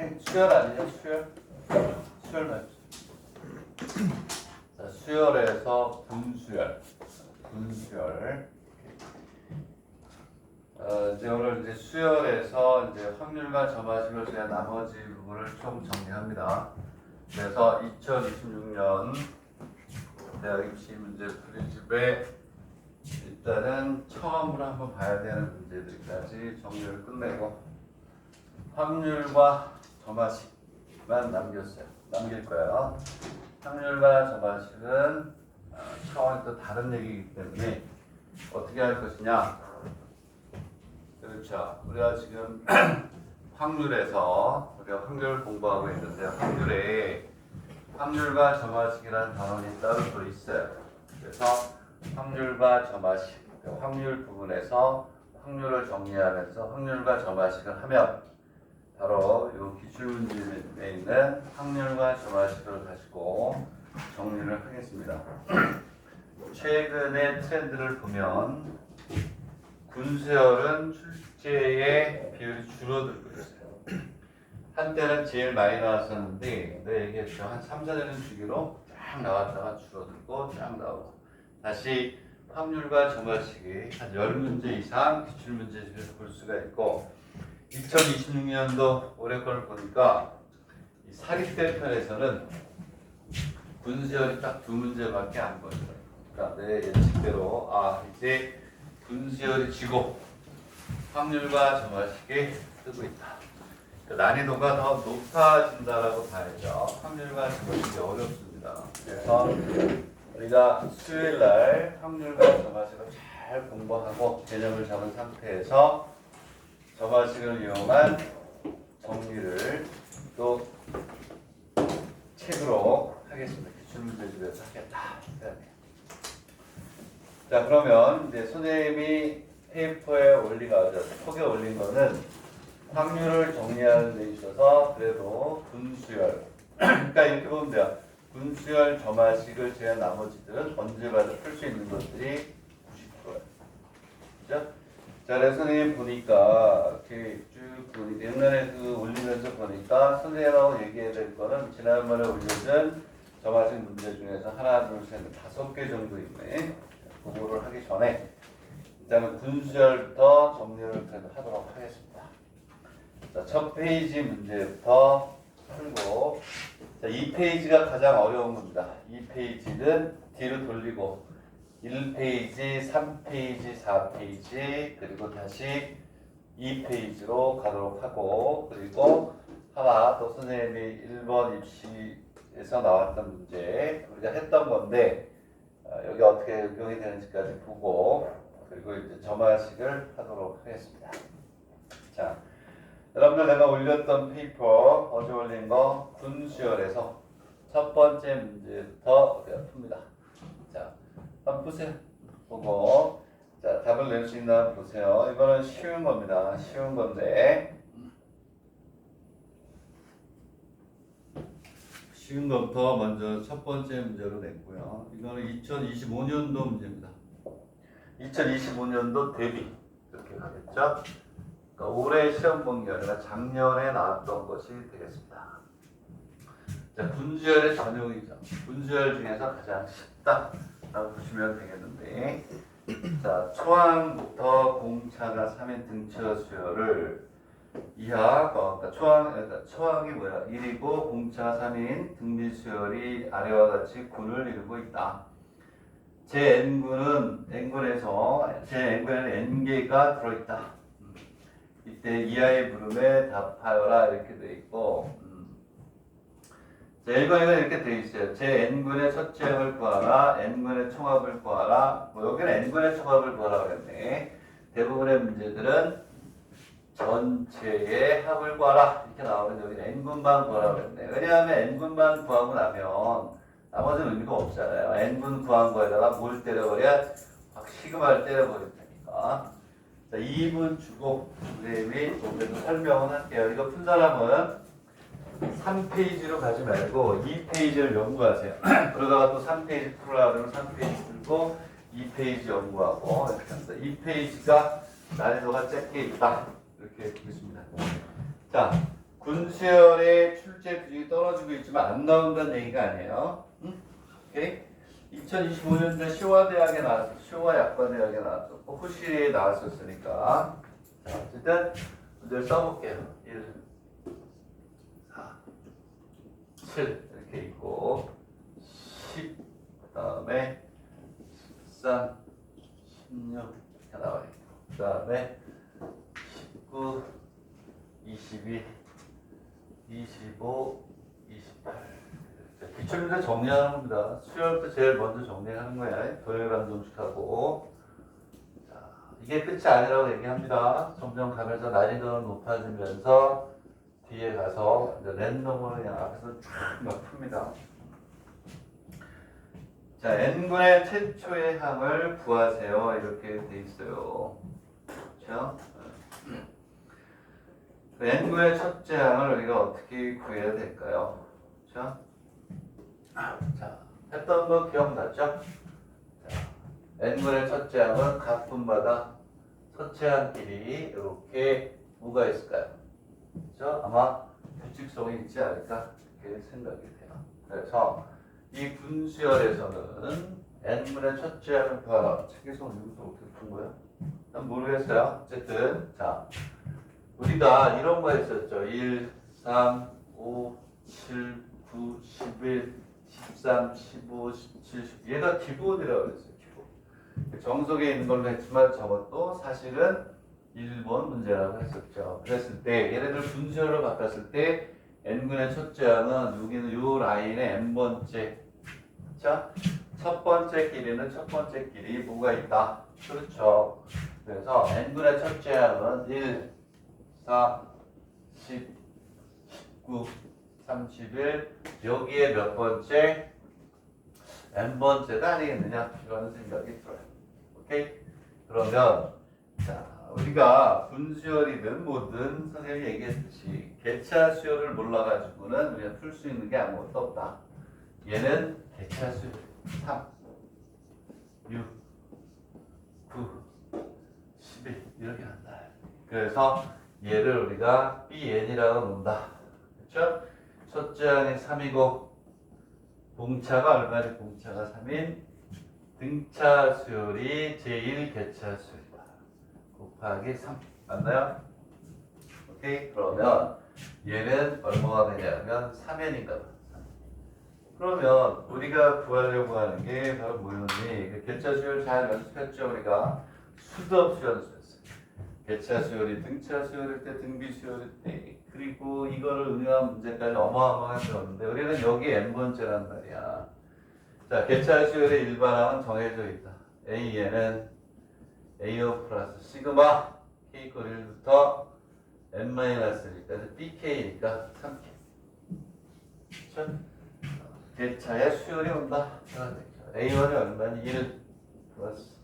수열 아니냐 수열? 수열 맞죠? 자, 수열에서 분수열. 이제 오늘 이제 수열에서 이제 확률과 점화식을 제한 나머지 부분을 총 정리합니다. 그래서 2026년 대학 입시 문제 풀이집에 일단은 처음으로 한번 봐야 되는 문제들까지 정리를 끝내고 확률과 점화식만 남길 거예요. 확률과 점화식은 차원이 또 다른 얘기이기 때문에 어떻게 할 것이냐. 그렇죠. 우리가 지금 확률에서 우리가 확률을 공부하고 있는데 확률에 확률과 점화식이라는 단원이 따로 또 있어요. 그래서 확률과 점화식, 확률 부분에서 확률을 정리하면서 확률과 점화식을 하면 바로 이 기출문제에 있는 확률과 점화식을 가지고 정리를 하겠습니다. 최근의 트렌드를 보면 군수열은 출제의 비율이 줄어들고 있어요. 한때는 제일 많이 나왔었는데 내가 얘기했죠. 한 3, 4년은 주기로 쫙 나왔다가 줄어들고 쫙 나오고 다시 확률과 점화식이 한 10문제 이상 기출문제집에서 볼 수가 있고 2026년도 올해 걸 보니까 이 사립대 편에서는 군수열이 딱 2문제밖에 안 보여요. 그러니까 내 예측대로 이제 군수열이 지고 확률과 점화식이 뜨고 있다. 난이도가 더 높아진다라고 봐야죠. 확률과 점화식이 어렵습니다. 그래서 우리가 수요일날 확률과 점화식을 잘 공부하고 개념을 잡은 상태에서 점화식을 이용한 정리를 또 책으로 하겠습니다. 기출문제집에서 하겠다. 자, 그러면 이제 선생님이 페이퍼에 톡에 올린 거는 확률을 정리하는 데 있어서 그래도 군수열 그러니까 이렇게 보면 돼요. 군수열 점화식을 제한 나머지들은 언제 봐도 풀 수 있는 것들이 90%예요. 그죠? 자, 그래서 선생님 보니까 이렇게 쭉 보니까 옛날에 올리면서 보니까 선생님하고 얘기해야 될 거는 지난번에 올려준 점화식 문제 중에서 하나, 둘, 셋, 5개 정도 있네. 그거를 하기 전에 일단은 군수열부터 정리를 하도록 하겠습니다. 자, 첫 페이지 문제부터 풀고 자, 2페이지가 가장 어려운 겁니다. 2페이지는 뒤로 돌리고 1페이지, 3페이지, 4페이지 그리고 다시 2페이지로 가도록 하고 그리고 하나 또 선생님이 1번 입시에서 나왔던 문제 우리가 했던 건데 여기 어떻게 적용이 되는지까지 보고 그리고 이제 점화식을 하도록 하겠습니다. 자, 여러분들 내가 올렸던 페이퍼 어제 올린 거 군수열에서 첫 번째 문제부터 우리가 풉니다. 자, 한번 보세요. 보고 자 답을 낼 수 있나 보세요. 이거는 쉬운 겁니다. 쉬운 건데 쉬운 것부터 먼저 첫 번째 문제로 냈고요. 이거는 2025년도 문제입니다. 2025년도 대비 이렇게 가겠죠. 그러니까 올해 시험 본 게 아니라 작년에 나왔던 것이 되겠습니다. 자, 군수열의 전형이죠. 군수열 중에서 가장 쉽다라고 보시면 되겠는데, 자, 초항부터 공차가 3인 등차 수열을 이하, 그러니까 초항이 뭐야? 1이고 공차 3인 등비 수열이 아래와 같이 군을 이루고 있다. 제 n군은 n군에서 제 n군에는 n개가 들어있다. 이때 이하의 물음에 답하여라 이렇게 돼 있고, 자, 1번에는 이렇게 돼 있어요. 제 n군의 첫째 항을 구하라, n군의 총합을 구하라. 뭐 여기는 n군의 총합을 구하라 그랬네. 대부분의 문제들은 전체의 합을 구하라 이렇게 나오는데 여기는 n군만 구하라 그랬네. 왜냐하면 n군만 구하고 나면 나머지는 의미가 없잖아요. n군 구한 거에다가 뭘 때려버려? 확 시그마를 때려버릴 테니까. 자, 2분 주고 선생님이 좀 설명을 할게요. 이거 푼 사람은 3페이지로 가지 말고 2페이지를 연구하세요. 그러다가 또 3페이지 풀으려고 하면 3페이지 풀고 2페이지 연구하고 이렇게 합니다. 2페이지가 난이도가 작게 있다. 이렇게 보겠습니다. 자, 군수열의 출제 비중이 떨어지고 있지만 안 나온다는 얘기가 아니에요. 응? 오케이? 2025년도에 쇼와대학에 나왔어. 쇼와약과대학에 나왔었고 후시리에 나왔었으니까 자, 어쨌든 문제를 써볼게요. 1, 4, 7 이렇게 있고 10 그다음에 13, 16 이렇게 나와 있고 그다음에 19, 22, 25, 28 기출문제 정리하는 겁니다. 수열 때 제일 먼저 정리하는 거야. 도형이랑 정식하고 자, 이게 끝이 아니라고 얘기합니다. 점점 가면서 난이도는 높아지면서 뒤에 가서 이제 랜덤으로 그냥 앞에서 쫙 풉니다. 자, n분의 최초의 항을 구하세요. 이렇게 돼 있어요. 그렇죠? n분의 첫째 항을 우리가 어떻게 구해야 될까요? 그렇죠? 자, 했던 거 기억나죠? 자, n분의 첫째 항은 각 분마다 첫째 항끼리 이렇게 뭐가 있을까요? 그렇죠? 아마 규칙성이 있지 않을까 이렇게 생각이 돼요. 그래서 이 분수열에서는 n분의 첫째 항을 구하라. 책에서 여기서 어떻게 푼 거야? 난 모르겠어요. 어쨌든 자, 우리가 이런 거 했었죠. 1, 3, 5, 7, 9, 11, 13, 15, 17, 10. 얘가 기본이라고 그랬어요. 기본. 정석에 있는 걸로 했지만 저것도 사실은 1번 문제라고 했었죠. 그랬을 때 얘네들 분수열로 바꿨을 때 n분의 첫째 항은 여기는 요 라인의 n번째. 자, 첫 번째 길이는 첫 번째 길이 뭐가 있다. 그렇죠. 그래서 n분의 첫째 항은 1, 4, 10, 19, 31 여기에 몇 번째? n번째가 아니겠느냐 이런 생각이 들어요. 오케이? 그러면 자, 우리가 분수열이든 뭐든 선생님이 얘기했듯이 개차 수열을 몰라가지고는 우리가 풀 수 있는 게 아무것도 없다. 얘는 개차 수열 3, 6, 9, 11 이렇게 한다. 그래서 얘를 우리가 BN이라고 논다. 그렇죠? 첫째 항이 3이고 봉차가 얼마지? 봉차가 3인 등차 수열이 제1 개차 수열이다. 곱하기 3 맞나요? 오케이? 그러면 얘는 얼마가 되냐면 3n인가 봐. 그러면 우리가 구하려고 하는 게 바로 뭐였니? 개차 수열 잘 연습했죠? 우리가 수도 없이 연습했어요. 개차 수열이 등차 수열일 때, 등비 수열일 때, 그리고 이거를 응용한 문제까지 어마어마하게 들었는데 우리는 여기 n번째란 말이야. 자, 개차 수열의 일반항은 정해져 있다. A에는 A0 플러스 시그마 K 꼴 1부터 n-1까지 BK니까 3K. 그렇죠? 개차의 수열이 온다. A1이 얼마니? 1 플러스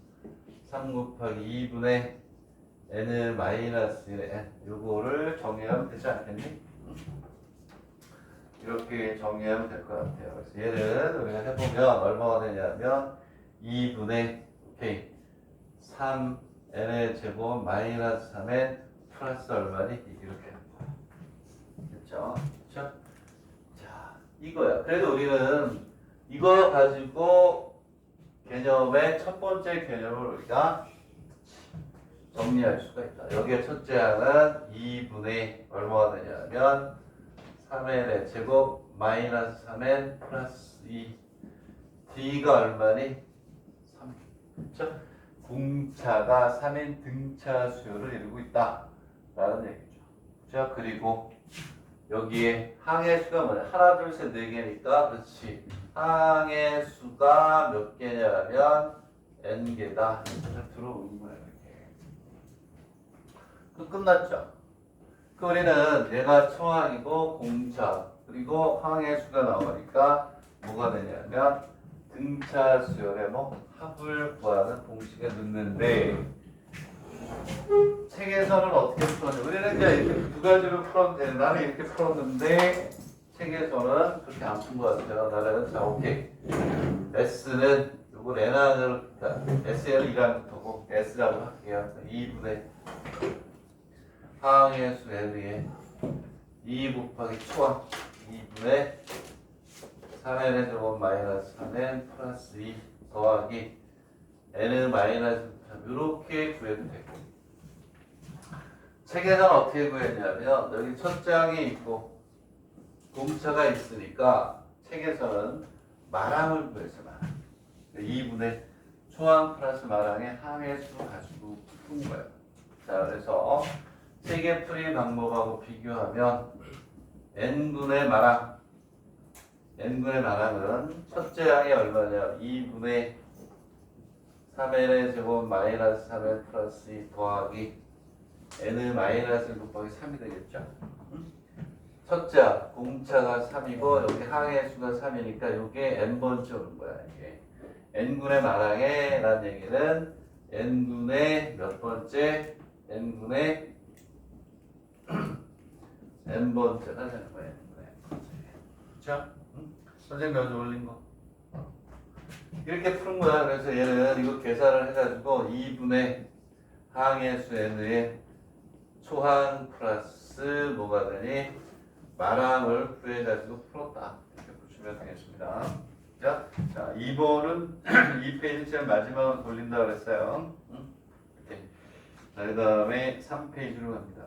3 곱하기 2분의 n을 마이너스 1에 n 요거를 정리하면 되지 않겠니? 이렇게 정리하면 될 것 같아요. 그래서 얘를 우리가 해보면 얼마가 되냐면 2분의 k 3n의 제곱 마이너스 3n 플러스 얼마니? 이렇게 됐죠? 그렇죠? 자, 이거야. 그래도 우리는 이거 가지고 개념의 첫 번째 개념을 우리가 정리할 수가 있다. 여기에 첫째 항은 2분의 얼마가 되냐면 3n의 제곱 마이너스 3n 플러스 2 d가 얼마니? 3. 그렇죠? 공차가 3인 등차 수열을 이루고 있다 라는 얘기죠. 자, 그리고 여기에 항의 수가 뭐냐? 하나, 둘, 셋, 네 개니까 그렇지. 항의 수가 몇 개냐면 n개다. 들어오는 거야. 그 끝났죠. 그 우리는 얘가 초항이고 공차 그리고 항의 수가 나오니까 뭐가 되냐면 등차 수열의 합을 구하는 공식에 넣는데 책에서는 어떻게 풀었냐? 우리는 이제 이렇게 두 가지로 풀었는데 나는 이렇게 풀었는데 책에서는 그렇게 안 푼 것 같아요. 나는 자 오케이 S는 요걸 N항으로 SN은 1항부터고 S라고 할게요. 2분의 항의 수 n에 2 곱하기 초항 2분의 3n의 제곱 마이너스 3n 플러스 2 더하기 n은 마이너스 3 이렇게 구해도 되고 책에서는 어떻게 구했냐면 여기 첫 장이 있고 공차가 있으니까 책에서는 마랑을 구했어. 마랑 2분의 초항 플러스 마랑의 항해수 가지고 푼 거예요. 자, 그래서 책의 풀이 방법하고 비교하면 n분의 마랑 n분의 마랑은 첫째 항이 얼마냐 2분의 3n의 제곱 마이너스 3n 플러스 2 더하기 n은 마이너스 1 곱하기 3이 되겠죠. 첫째 항 공차가 3이고 여기 항의 수가 3이니까 이게 n번째 오는 거야. 이게 n분의 마랑에 라는 얘기는 n분의 몇 번째 n분의 n번째가 되는 거야. n분의 n번째. 그렇죠? 선생님 여기 올린 거 이렇게 푸는 거야. 그래서 얘는 이거 계산을 해가지고 2분의 항의 수 n의 초항 플러스 뭐가 되니 마랑을 구해가지고 풀었다. 이렇게 보시면 되겠습니다. 자 2번은 2페이지 제일 마지막으로 돌린다 그랬어요. 이렇게. 자, 그 다음에 3페이지로 갑니다.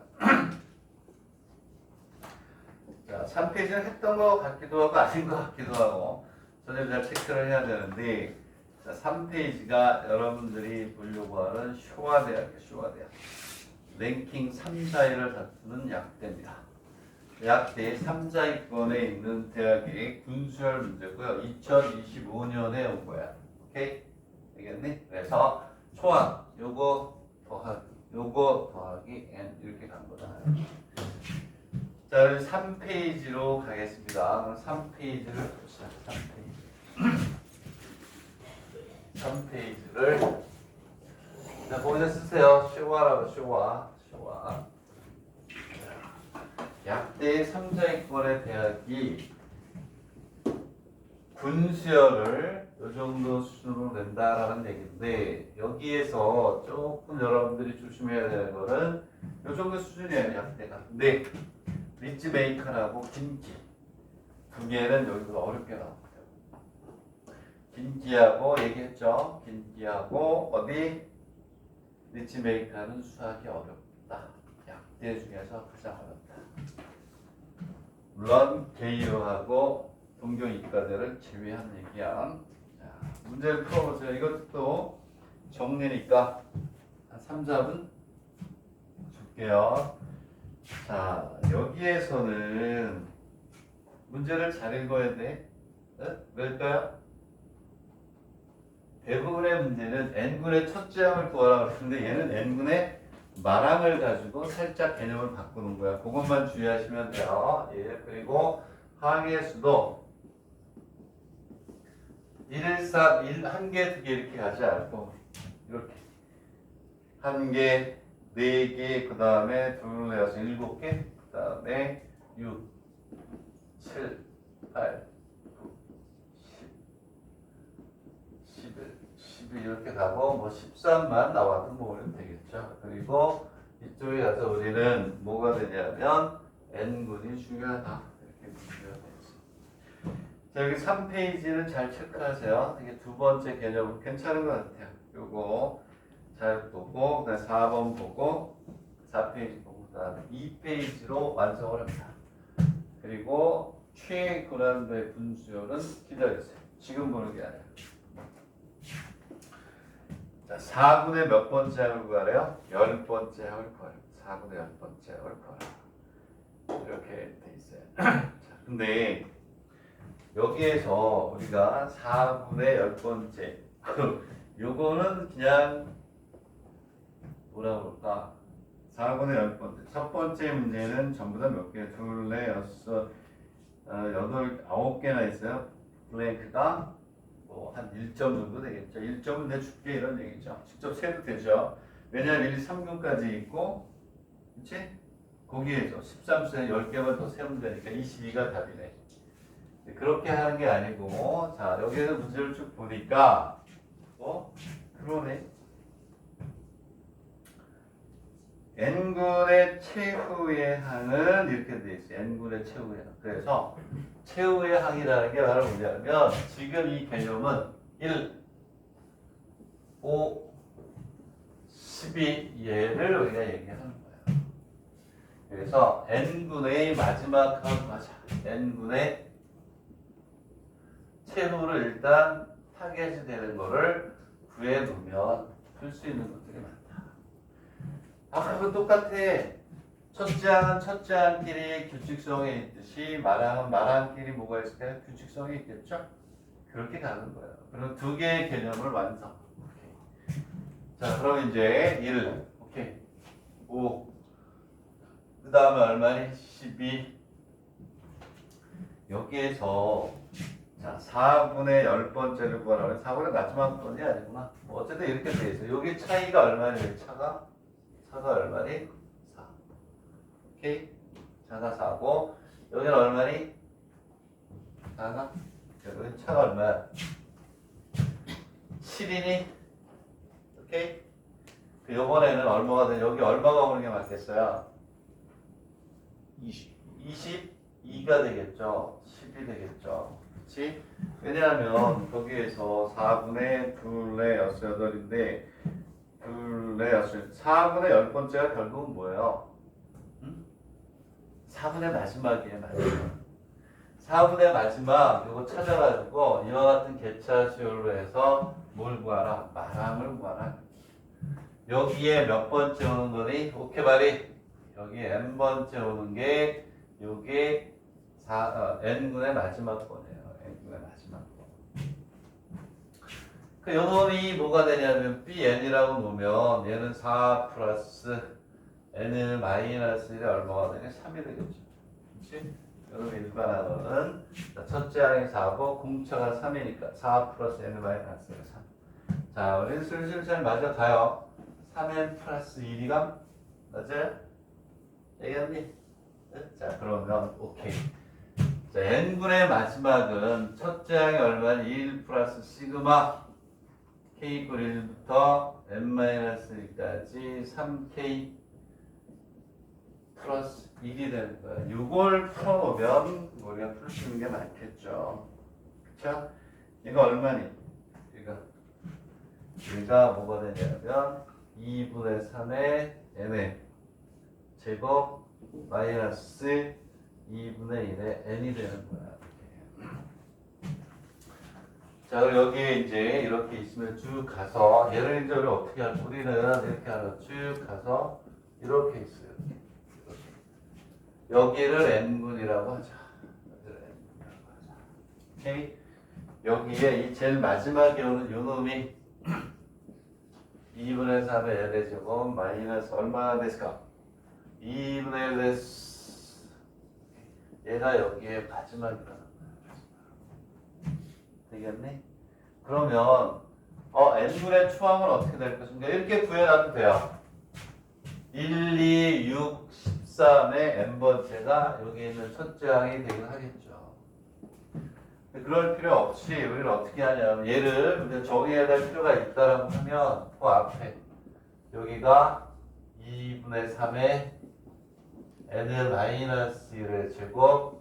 자, 3페이지는 했던 거 같기도 하고 아닌 거 같기도 하고 선생님 잘 체크를 해야 되는데 자, 3페이지가 여러분들이 보려고 하는 쇼와대학이에요. 쇼와대학. 랭킹 3, 4위를 다투는 약대입니다. 약대 3자위권에 있는 대학의 군수열 문제고요. 2025년에 온 거야. 오케이? 되겠니? 그래서 초항 요거 더하기 n 이렇게 간 거다. 자, 그럼 3페이지로 가겠습니다. 그럼 3페이지를 봅시다. 3페이지를 자, 거기다 쓰세요. 쇼와라고 쇼와. 약대의 3자위권의 대학이 군수열을 이 정도 수준으로 낸다라는 얘기인데 여기에서 조금 여러분들이 조심해야 되는 거는 이 정도 수준이에요. 약대가. 근데 리치 메이커라고 긴기 두 개는 여기서 어렵게 나옵니다. 긴기하고 얘기했죠. 긴기하고 어디 리치 메이커는 수학이 어렵다. 약대 중에서 가장 어렵다. 물론 개요하고 동경이과대를 제외한 얘기야. 자, 문제를 풀어보세요. 이것도 정리니까 한 3잡은 줄게요. 자, 여기에서는 문제를 잘 읽어야 돼. 왜일까요? 대부분의 문제는 n분의 첫째 항을 구하라고 그랬는데 얘는 n분의 마랑을 가지고 살짝 개념을 바꾸는 거야. 그것만 주의하시면 돼요. 예, 그리고 항의 수도 1, 4, 1, 1개, 2개 이렇게 가지 않고 이렇게 1개, 4개, 그 다음에 둘, 넷, 7개, 그 다음에 6, 7, 8, 9, 10, 11, 12 이렇게 가고 뭐 13만 나와도 모으면 되겠죠. 그리고 이쪽에 가서 우리는 뭐가 되냐면 n분이 중요하다. 이렇게 보시면 되겠습니다. 자, 여기 3페이지는 잘 체크하세요. 이게 두 번째 개념은 괜찮은 것 같아요. 요거 잘 보고 그다음 4번 보고 4페이지 보고 그다음에 2페이지로 완성을 합니다. 그리고 최고난도의 분수요는 기다리세요. 지금 보는 게 아니라. 자, 4분의 몇 번째 항을 구하래요? 10번째 항을 구하래요. 4분의 10번째 항을 구하래요. 이렇게 돼 있어요. 자, 근데 여기에서 우리가 4분의 10번째 요거는 그냥 뭐라 그럴까? 4분의 10번째. 첫 번째 문제는 전부 다 몇 개? 둘, 넷, 여섯, 여덟, 9개나 있어요. 블랭크가 뭐 한 1점 정도 되겠죠. 1점은 내줄게 이런 얘기죠. 직접 세도 되죠. 왜냐하면 1, 3금까지 있고 그치? 거기에서 13수에 10개만 더 세우면 되니까 22가 답이네. 그렇게 하는 게 아니고 자 여기에서 문제를 쭉 보니까 그러네. n분의 최후의 항은 이렇게 돼 있어요. n분의 최후의 항. 그래서 최후의 항이라는 게 바로 뭐냐면 지금 이 개념은 1, 5, 12 얘를 우리가 얘기하는 거예요. 그래서 n분의 마지막 항 맞아. n분의 최후를 일단 타겟이 되는 거를 구해 놓으면 풀 수 있는 것들이 많다. 아까랑 똑같아. 첫째 항은 첫째 항끼리 규칙성이 있듯이 말항은 말항끼리 뭐가 있을까요? 규칙성이 있겠죠? 그렇게 가는 거예요. 그럼 두 개의 개념을 완성. 오케이. 자, 그럼 이제 1, 오케이. 5. 그 다음에 얼마니? 12. 여기에서 자, 4분의 10번째를 구하라고 4분의 마지막 번이 아니구나. 뭐 어쨌든 이렇게 돼 있어요. 여기 차이가 얼마니? 차가 얼마니? 4. 오케이? 차가 4고 여기는 얼마니? 4가? 여기 차가 얼마야? 7이니? 오케이? 그 요번에는 얼마가 되 여기 얼마가 오는 게 맞겠어요? 22가 되겠죠. 10이 되겠죠. 그렇지? 왜냐하면 거기에서 4분의 2의 6, 8인데 2의 6, 4분의 10번째가 결국은 뭐예요? 4분의 마지막이에요. 마지막. 4분의 마지막 이거 찾아가지고 이와 같은 개차수열로 해서 뭘 구하라? 말함을 구하라. 여기에 몇 번째 오는 거니? 오케이 말이 여기에 n번째 오는 게 요게 n분의 마지막 번이에요. n분의 마지막 번. 그 요놈이 뭐가 되냐면 bn이라고 놓으면 얘는 4 플러스 n은 마이너스 1이 얼마가 되냐? 3이 되겠죠. 그렇지? 여러분 일반화로는 첫째 항이 4고 공차가 3이니까 4 플러스 n 마이너스 3. 자, 우리는 슬슬 잘 맞아가요. 3n 플러스 1이가 맞아요? 얘기했니? 자, 그러면 오케이. 자, n분의 마지막은 첫째 항이 얼마니? 1 플러스 시그마 k 이퀄 1부터 n-1까지 3k 플러스 1이 되는 거야. 이걸 풀어놓으면 우리가 풀 수 있는 게 많겠죠. 그쵸? 이거 얼마니? 얘가 뭐가 되냐면 2분의 3의 n의 제곱 마이너스 2분의 1의 n이 되는 거야. 자, 그럼 여기에 이제 이렇게 있으면 쭉 가서 얘를 이제 우리 어떻게 할까? 우리는 이렇게 하나 쭉 가서 이렇게 있어요. 여기를 n분이라고 하자. 오케이? 여기에 이 제일 마지막에 오는 요 놈이 2분의 3의 n의 제곱 마이너스 얼마나 됐을까? 2분의 1 됐어. 얘가 여기에 마지막이라는 거야. 되겠니? 그러면 n분의 추항은 어떻게 될 것인가? 이렇게 구해놔도 돼요. 1, 2, 6, 13의 n번째가 여기 있는 첫째 항이 되긴 하겠죠. 그럴 필요 없이 우리는 어떻게 하냐면 얘를 우리가 정의해야 될 필요가 있다라고 하면 그 앞에 여기가 2분의 3의 n을 마이너스 1의 제곱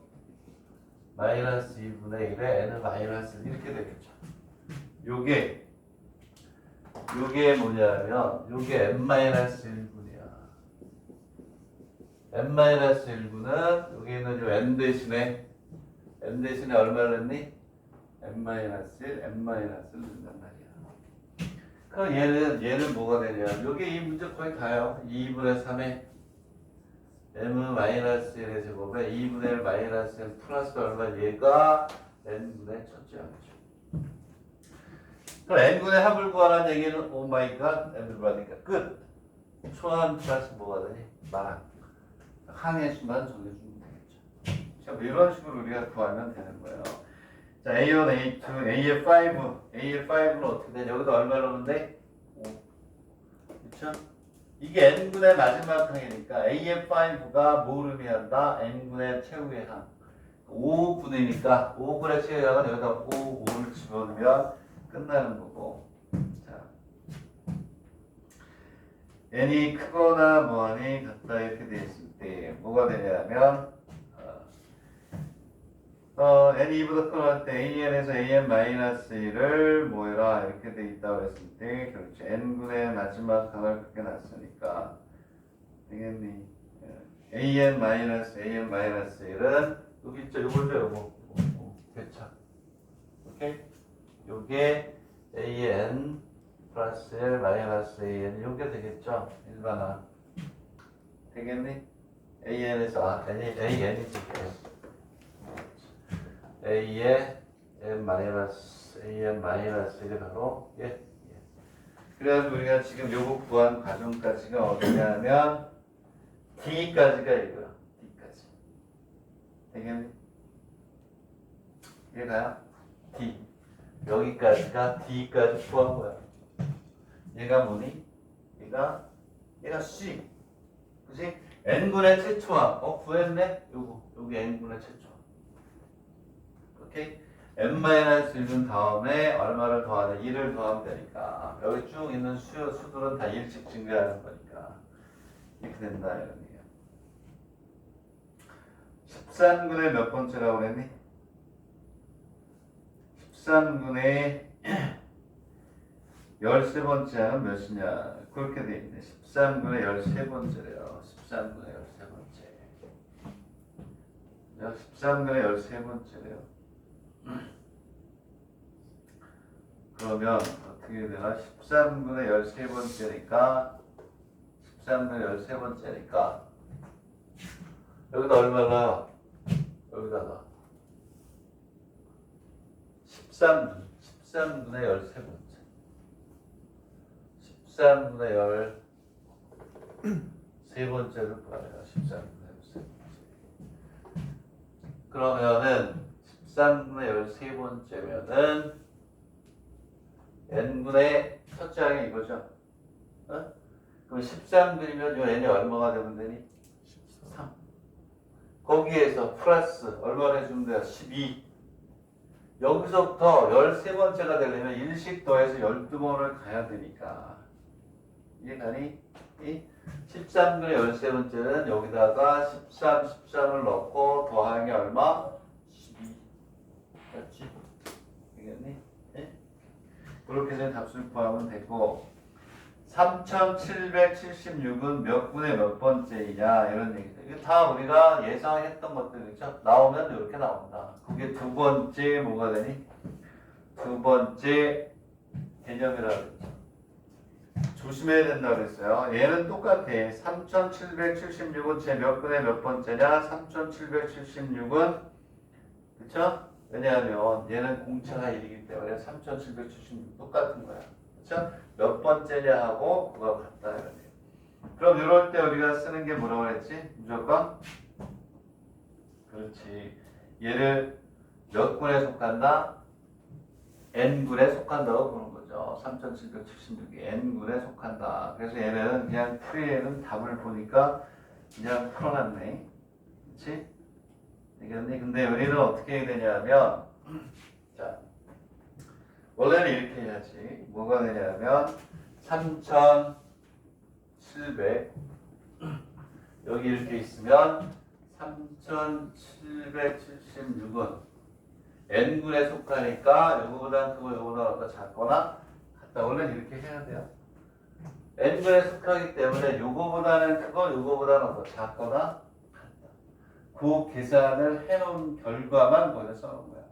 마이너스 2분의 1의 n을 마이너스 1 이렇게 되겠죠. 요게 뭐냐면 요게 n-1분이야. n-1분은 여기 있는 요 n 대신에 얼마를 냈니? n-1, n-1을 넣는단 말이야. 그럼 얘는 뭐가 되냐? 요게 이 문제 거의 다요. 2분의 3의 m-1의 제곱에 2분의 1 마이너스 n 플러스 얼마? 얘가 n분의 첫째 항이죠. 그럼 n분의 합을 구하라는 얘기는 오 마이 갓 n을 받으니까 끝. 초항 플러스 뭐가 되니? 말항. 항의 수만 정해주면 되겠죠. 자, 이런 식으로 우리가 구하면 되는 거예요. 자, A1, A2, AF5는 어떻게 되냐? 여기도 얼마를 넣는데? 5. 그쵸? 이게 n분의 마지막 항이니까 AF5가 뭐를 의미한다? n분의 최후의 항. 5분이니까 5분의 최후의 항은 여기다 5를 집어넣으면 끝나는 거고. 자, n이 크거나 뭐하니 같다 이렇게 돼 있을 때 뭐가 되냐면 n2보다 크거나 때 an에서 an-1을 뭐해라 이렇게 돼 있다고 했을 때 그렇죠. n분의 마지막 항을 그렇게 놨으니까 되겠니? an-1은 여기 있죠. 요거죠 요거. 대차. 오케이? 요게 an 플러스 1 마이너스 an 요게 되겠죠? 일반화 되겠니? an에서 an이지 a에 an 마이너스 1이 바로 예. 그래서 우리가 지금 요거 구한 과정까지가 어디냐면 D까지가 이거야. D까지 되겠니? 얘가요? D 여기까지가 D까지 구한 거야. 얘가 뭐니? 얘가 C 그치? N분의 최초항 구했네? 여기 N분의 최초항 오케이? n-1은 다음에 얼마를 더하냐? 2를 더하면 되니까 여기 쭉 있는 수들은 다 1씩 증가하는 거니까 이렇게 된다 이런 얘기야. 13분의 몇 번째라고 그랬니? 13분의 13번째 하면 몇이냐? 그렇게 돼 있네. 13분의 13번째래요. 13분의 13번째. 13분의 13번째래요. 그러면 어떻게 되나? 13분의 13번째니까 13분의 13번째니까 여기다 얼마나? 여기다가 13분의 13번째 13분의 13번째를 구하래요. 13분의 13번째 그러면은 13분의 13번째면은 n분의 첫째 항이 이거죠? 그럼 13분이면 이 n이 얼마가 되면 되니? 13 거기에서 플러스 얼마나 해주면 돼요? 12 여기서부터 13번째가 되려면 1씩 더해서 12번을 가야 되니까 이해가니? 13분의 13번째는 여기다가 13을 넣고 더하는 게 얼마? 12 맞지? 되겠니? 그렇게 해서 답수를 구하면 되고 3776은 몇 분의 몇 번째이냐 이런 얘기죠. 이거 다 우리가 예상했던 것들이죠. 나오면 이렇게 나온다. 그게 두 번째 뭐가 되니? 두 번째 개념이라고 했죠. 조심해야 된다고 그랬어요. 얘는 똑같아. 3776은 제 몇 분의 몇 번째냐? 3776은 그쵸? 왜냐하면 얘는 공차가 1이기 때문에 3776 똑같은 거야. 그쵸? 몇 번째냐 하고 그거 같다 이거지. 그럼 이럴 때 우리가 쓰는 게 뭐라고 그랬지? 무조건? 그렇지. 얘를 몇 군에 속한다? n군에 속한다고 보는 거죠. 3776이 n군에 속한다. 그래서 얘는 그냥 풀이에는 답을 보니까 그냥 풀어놨네. 그치? 되겠니? 근데 우리는 어떻게 해야 되냐면 자 원래는 이렇게 해야지. 뭐가 되냐면 3700 여기 이렇게 있으면 3776은 n군에 속하니까 요거보다 크고 요거보다 작거나 같다. 원래는 이렇게 해야 돼요. n군에 속하기 때문에 요거보다는 크고 요거보다는 더 작거나 그 계산을 해놓은 결과만 거기다 써놓은 거야.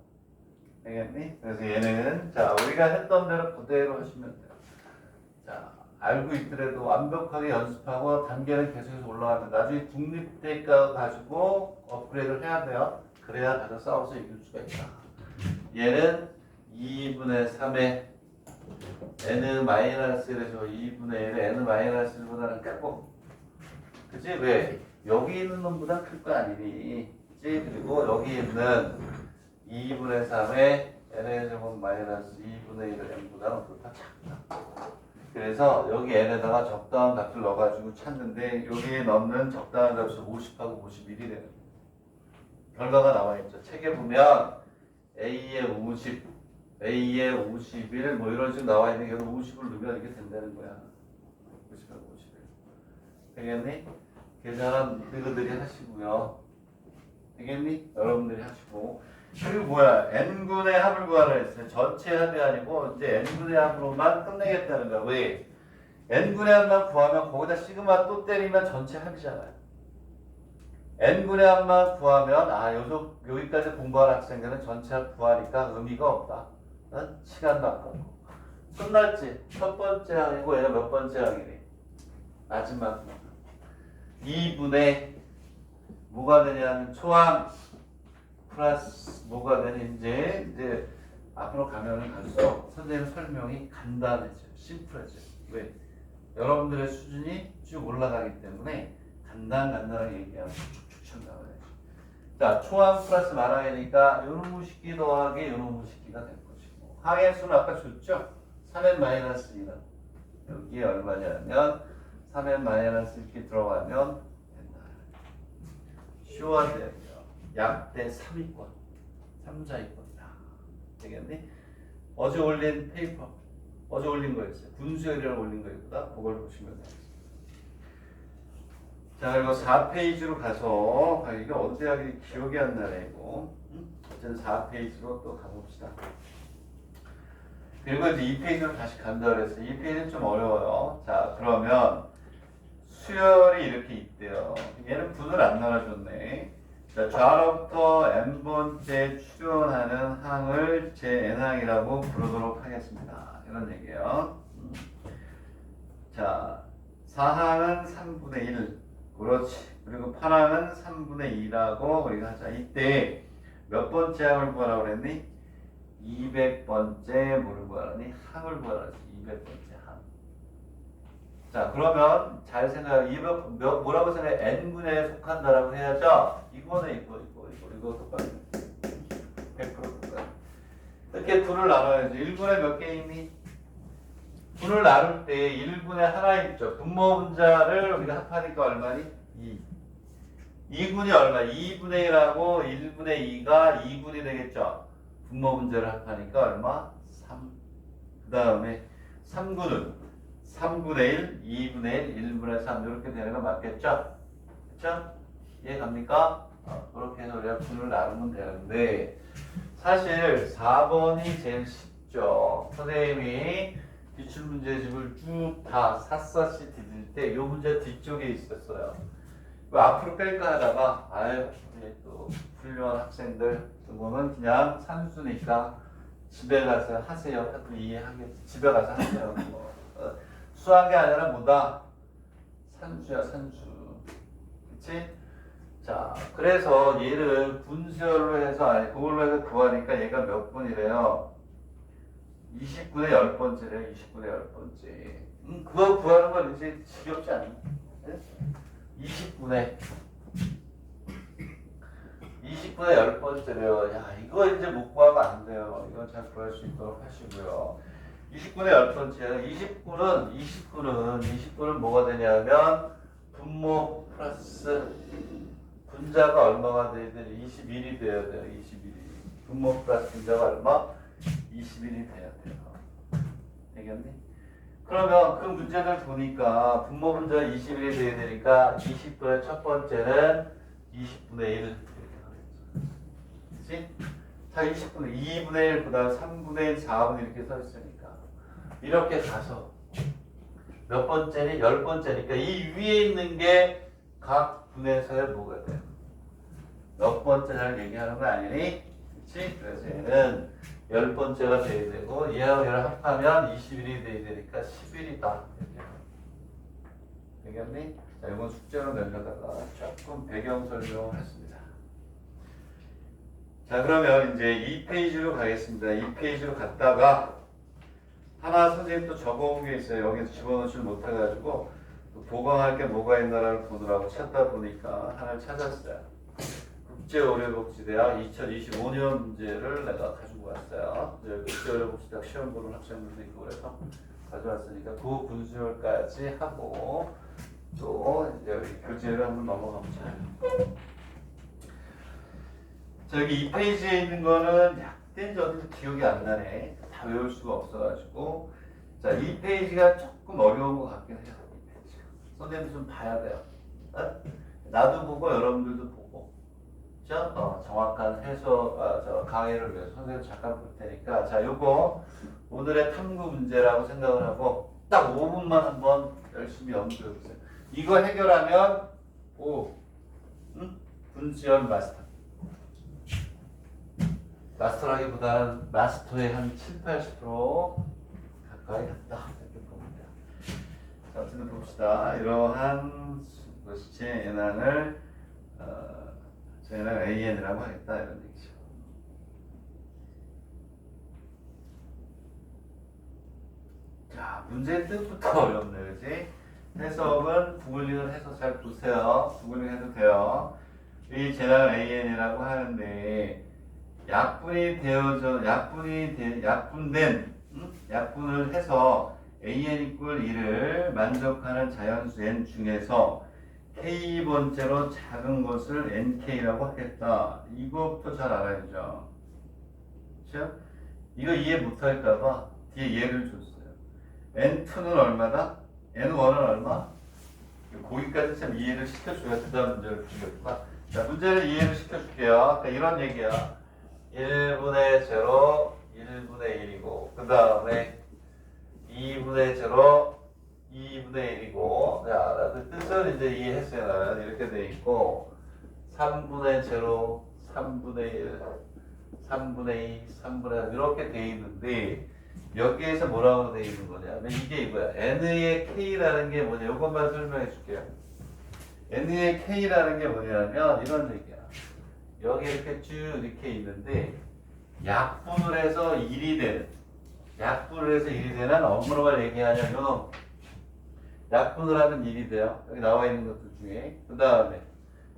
알겠니? 그래서 얘는 자 우리가 했던 대로 그대로 하시면 돼요. 자 알고 있더라도 완벽하게 연습하고 단계는 계속해서 올라가면 나중에 국립대가 가지고 업그레이드를 해야 돼요. 그래야 가서 싸워서 이길 수가 있다. 얘는 2분의 3에 n-1에서 2분의 1에 n-1보다는 크고 그치? 왜? 여기 있는 놈보다 클 거 아니니 그치? 그리고 여기 있는 2분의 3에 n의 제곱 마이너스 2분의 1의 n보다는 다 작다. 그래서 여기 n에다가 적당한 값을 넣어가지고 찾는데 여기에 넣는 적당한 값이 50하고 51이 되는 거예요. 결과가 나와있죠. 책에 보면 A에 50, A에 51 뭐 이런 식으로 나와있는 게 50을 넣으면 이게 된다는 거야. 50하고 51. 되겠니? 계산은 너희들이 하시고요. 되겠니? 여러분들이 하시고. 그리고 뭐야? n분의 합을 구하라 했어요. 전체 합이 아니고 이제 n분의 합으로만 끝내겠다는 거야. 왜? n분의 합만 구하면 거기다 시그마 또 때리면 전체 합이잖아요. n분의 합만 구하면 여기까지 공부할 학생들은 전체 합 구하니까 의미가 없다. 시간도 아깝고. 끝났지? 첫 번째 항이고 얘가 몇 번째 항이니? 마지막 2분의 뭐가 되냐면 초항 플러스 뭐가 되니 이제 앞으로 가면은 갈수록 선생님 설명이 간단해져요. 심플해져요. 왜? 여러분들의 수준이 쭉 올라가기 때문에 간단하게 얘기하면 쭉쭉 쳐나가요. 자, 초항 플러스 말항이니까 요런 무식기 더하기 요런 무식기가 될 것이고 항의 수는 아까 줬죠? 3n 마이너스 1은 여기에 얼마냐면 3n 마이너스 이렇게 들어가면 된다. 쉬워야 약대 3위권 3자위권이다. 되겠니? 어제 올린 페이퍼 어제 올린 거였어요. 군수열이라고 올린 거였다. 그걸 보시면 되겠습니다. 자, 이거 4페이지로 가서 이게 어디 하기 기억이 안 나네 이거. 어쨌든 4페이지로 또 가봅시다. 그리고 이제 2페이지로 다시 간다 그랬어요. 2페이지는 좀 어려워요. 자, 그러면 수열이 이렇게 있대요. 얘는 분을 안 나눠줬네. 자, 좌로부터 n번째 출현하는 항을 제 n항이라고 부르도록 하겠습니다. 이런 얘기예요. 자, 4항은 3분의 1. 그렇지. 그리고 8항은 3분의 2라고 우리가 하자. 이때 몇 번째 항을 구하라고 그랬니? 200번째 뭐를 구하라니? 항을 구하라지. 200번째 항. 자, 그러면 잘 생각해. 뭐라고 생각해? n분에 속한다라고 해야죠. 이거는 이거 똑같아. 100% 똑같아. 이렇게 분을 나눠야지. 1분에 몇 개 있니? 분을 나눌 때 1분에 하나 있죠. 분모 분자를 우리가 합하니까 얼마니? 2. 2분이 얼마? 2분의 1하고 1분의 2가 2분이 되겠죠. 분모 분자를 합하니까 얼마? 3. 그 다음에 3분은 3분의 1, 2분의 1, 1분의 3 이렇게 되는 거 맞겠죠? 그렇죠? 이해 갑니까? 그렇게 해서 우리가 분을 나누면 되는데 사실 4번이 제일 쉽죠. 선생님이 기출문제집을 쭉 다 샅샅이 뒤질 때 이 문제 뒤쪽에 있었어요. 앞으로 뺄까 하다가 우리 또 훌륭한 학생들 그거는 그냥 산수니까 집에 가서 하세요. 이해하겠지. 집에 가서 하세요. 수학이 아니라 뭐다? 산수야, 산수. 그치? 자, 그래서 얘를 분수열로 해서, 그걸로 해서 구하니까 얘가 몇 분이래요? 20분의 10번째래요, 20분의 10번째. 그거 구하는 건 이제 지겹지 않니? 20분의 10번째래요. 야, 이거 이제 못 구하면 안 돼요. 이건 잘 구할 수 있도록 하시고요. 20분의 10번째야. 20분은 뭐가 되냐면 분모 플러스 분자가 얼마가 돼야 돼? 21이 돼야 돼요. 21이. 분모 플러스 분자가 얼마? 21이 돼야 돼요. 되겠니? 그러면 그 문제를 보니까 분모 분자가 21이 돼야 되니까 20분의 첫 번째는 20분의 1 이렇게 하겠죠. 그치? 자, 20분의 2분의 1, 그 다음 3분의 1, 4분의 1 이렇게 써 있으니까 이렇게 가서 몇 번째니? 10번째니까 이 위에 있는 게 각 분에서의 뭐가 돼요? 몇 번째를 얘기하는 거 아니니? 그치? 그래서 얘는 10번째가 돼야 되고 얘하고 얘를 합하면 21이 돼야 되니까 11이다. 되겠니? 자, 이건 숙제로 내려다가 조금 배경 설명을 했습니다. 자, 그러면 이제 2페이지로 가겠습니다. 2페이지로 갔다가 하나 선생님 또 적어온 게 있어요. 여기서 집어넣지 못해가지고 보강할 게 뭐가 있나를 보느라고 찾다 보니까 하나를 찾았어요. 국제의료복지대학 2025년 문제를 내가 가지고 왔어요. 국제의료복지대학 시험 보는 학생들도 있고 그래서 가져왔으니까 그 분수열까지 하고 또 이제 우리 교재를 한번 넘어가보자. 자, 여기 2페이지에 있는 거는 약된지 어딘지 기억이 안 나네. 다 외울 수가 없어가지고. 자, 2페이지가 조금 어려운 것 같긴 해요. 2페이지가. 선생님 좀 봐야 돼요. 어? 나도 보고 여러분들도 보고. 그죠? 정확한 해석, 저 강의를 위해서 선생님 잠깐 볼 테니까. 자, 요거 오늘의 탐구 문제라고 생각을 하고 딱 5분만 한번 열심히 연구해 보세요. 이거 해결하면 응? 분지연 마스터. 마스터라기보다는 마스터의 한 7, 80% 가까이 갔다. 이렇게 보면 돼요. 자, 어쨌든 봅시다. 이러한 것이 N항을 저희는 AN이라고 하겠다 이런 얘기죠. 자, 문제 뜻부터 어렵네, 그지? 해석은 구글링을 해서 잘 보세요. 구글링 해도 돼요. 이 재난 AN이라고 하는데 약분을 해서 AN 이퀄 1을 만족하는 자연수 N 중에서 K번째로 작은 것을 NK라고 하겠다. 이것부터 잘 알아야죠. 그렇죠? 이거 이해 못할까봐 뒤에 예를 줬어요. N2는 얼마다? N1은 얼마? 거기까지 참 이해를 시켜줘야 그 다음 문제를 풀겠구나. 자, 문제를 이해를 시켜줄게요. 그러니까 이런 얘기야. 1분의 0, 1분의 1이고 그 다음에 2분의 0, 2분의 1이고 자, 그 뜻은 이제 이해했어요. 나는 이렇게 돼 있고 3분의 0, 3분의 1, 3분의 2, 3분의 3 이렇게 돼 있는데 여기에서 뭐라고 돼 있는 거냐면 이게 이거야. N의 K라는 게 뭐냐 이것만 설명해 줄게요. N의 K라는 게 뭐냐면 이런 얘기야. 여기 이렇게 쭉 이렇게 있는데 약분을 해서 1이 되는 어머로가 얘기하냐 요놈 약분을 하면 1이 돼요. 여기 나와 있는 것들 중에 그 다음에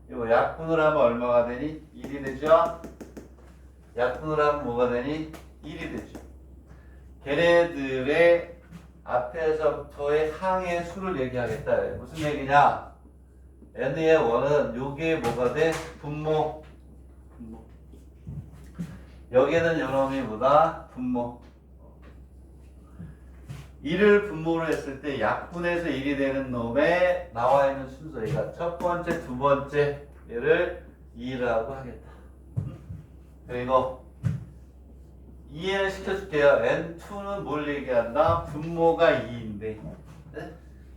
이거 약분을 하면 얼마가 되니? 1이 되죠? 약분을 하면 뭐가 되니? 1이 되죠. 걔네들의 앞에서부터의 항의 수를 얘기하겠다. 무슨 얘기냐? N의 원은 요게 뭐가 돼? 분모. 여기에는 요놈이 뭐다? 분모. 1을 분모로 했을 때 약분해서 1이 되는 놈에 나와 있는 순서. 그러니까 첫 번째, 두 번째 얘를 2라고 하겠다. 그리고 이해를 시켜줄게요. N2는 뭘 얘기한다? 분모가 2인데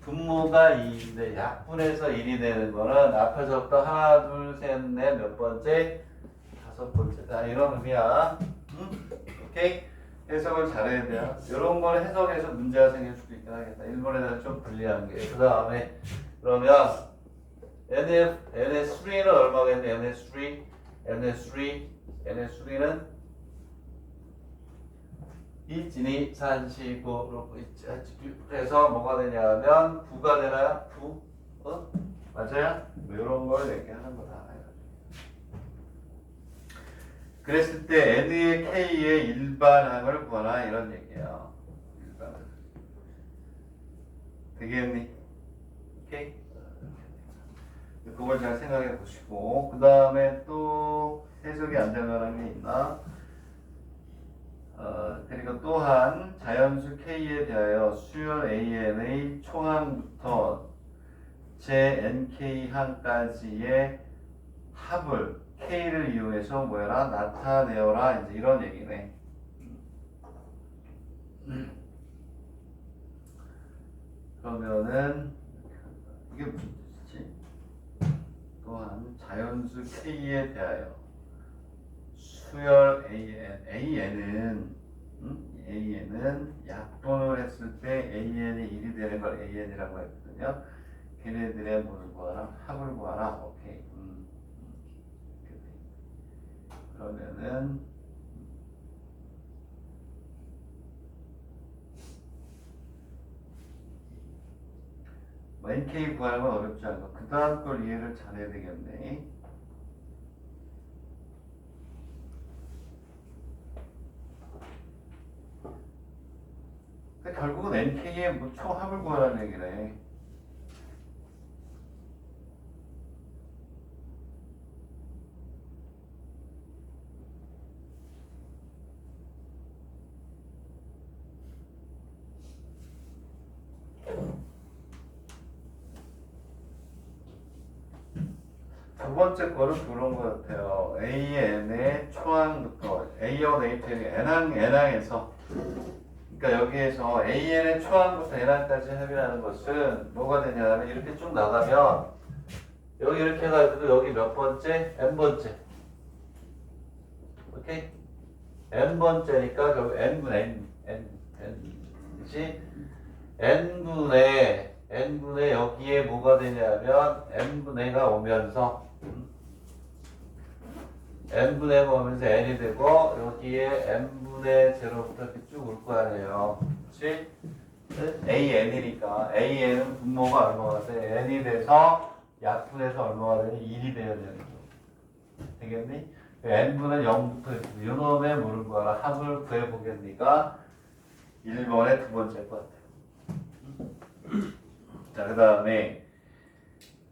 분모가 2인데 약분해서 1이 되는 거는 앞에서부터 하나, 둘, 셋, 넷 몇 번째? 다섯 번째다. 이런 의미야. 오케이? 해석을 잘해야 돼요. 이런 걸 해석해서 문제가 생길 수도 있긴 하겠다. 일본에는 좀 불리한 게. 그 다음에 그러면 NS3는 얼마겠네? NS3는 1진이 3,4,9 해서 뭐가 되냐면 9가 되나요? 9? 맞아요? 뭐 이런 걸 얘기하는 거다. 그랬을 때 N의 K의 일반항을 구하라 이런 얘기예요. 일반항. 되겠니? 오케이? 그걸 잘 생각해 보시고 그 다음에 또 해석이 안 될 만한 게 있나? 그리고 또한 자연수 K에 대하여 수열 AN의 총항부터 제 NK항까지의 합을 K를 이용해서 뭐해라? 나타내어라. 이제 이런 얘기네. 그러면은 이게 무슨 뜻이지? 또한 자연수 K에 대하여 수열 AN은 약분을 했을 때 AN이 1이 되는 걸 AN이라고 했거든요. 걔네들의 뭐를 구하라? 합을 구하라. 오케이. 그러면은 NK 구하는 건 어렵지 않고 그 다음 걸 이해를 잘해야 되겠네. 근데 결국은 NK의 뭐 총합을 구하라는 얘기네. 번째 거는 그런 것 같아요. AN의 초항부터 A1, A2, N항에서 그러니까 여기에서 AN의 초항부터 N항까지 합의하는 것은 뭐가 되냐면 이렇게 쭉 나가면 여기 이렇게 해가지고 여기 몇 번째? N번째. 오케이? N번째니까 결국 N분의 그치? N분의 여기에 뭐가 되냐면 N분의가 오면서 N분의가 오면서 N이 되고 여기에 N분의 제로부터 이렇게 쭉 올 거 아니에요. 그치? AN이니까 AN은 분모가 얼마가 돼? N이 돼서 약분해서 얼마가 되니? 1이 돼야 되는 거. 되겠니? N분은 0부터 요놈의 물을 구하라. 합을 구해보겠니까 1번의 두 번째 것 같아요. 자, 그 다음에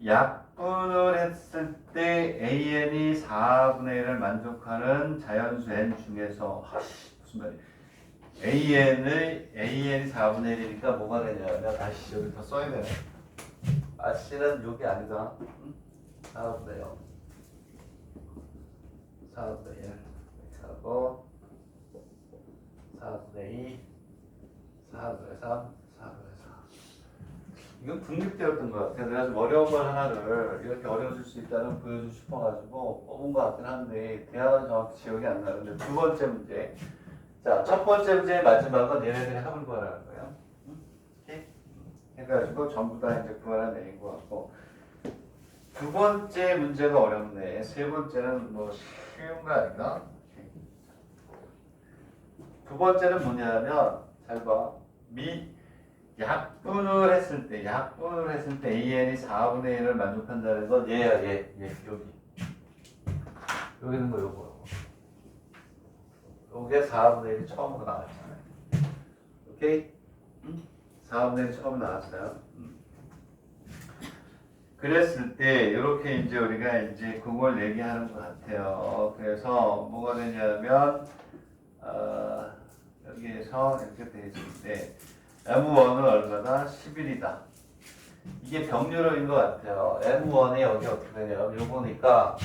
약분을 했을 때 AN이 4분의 1을 만족하는 자연수 N 중에서 무슨 말이야? AN이 4분의 1이니까 뭐가 되냐면 다시 여기 더 써야 되네. C는 여기 아니다. 4분의 0 4분의 1 이렇게 하고 4분의 2 4분의 3 4분의 4 이건 국립대였던 것 같아요. 내가 좀 어려운 걸 하나를 이렇게 어려워질 수 있다는 보여주고 싶어가지고 뽑은 것 같긴 한데 대학은 정확히 기억이 안 나는데 두 번째 문제. 자, 첫 번째 문제의 마지막은 얘네들이 합을 구하라는 거예요. 이렇게 해가지고 전부 다 이제 구하라는 얘기인 것 같고 두 번째 문제가 어렵네. 세 번째는 뭐 쉬운 거 아닌가? 두 번째는 뭐냐면 잘 봐. 약분을 했을 때 AN이 4분의 1을 만족한다는 건 얘야 얘 여기 있는 거 요거 요게 4분의 1이 처음으로 나왔잖아요. 오케이? 4분의 1이 처음 나왔어요. 그랬을 때 이렇게 이제 우리가 이제 그걸 얘기하는 것 같아요. 그래서 뭐가 되냐면 여기에서 이렇게 돼 있을 때 M1은 얼마다? 11이다. 이게 병렬인 것 같아요. M1이 여기 어떻게 되냐면 요거니까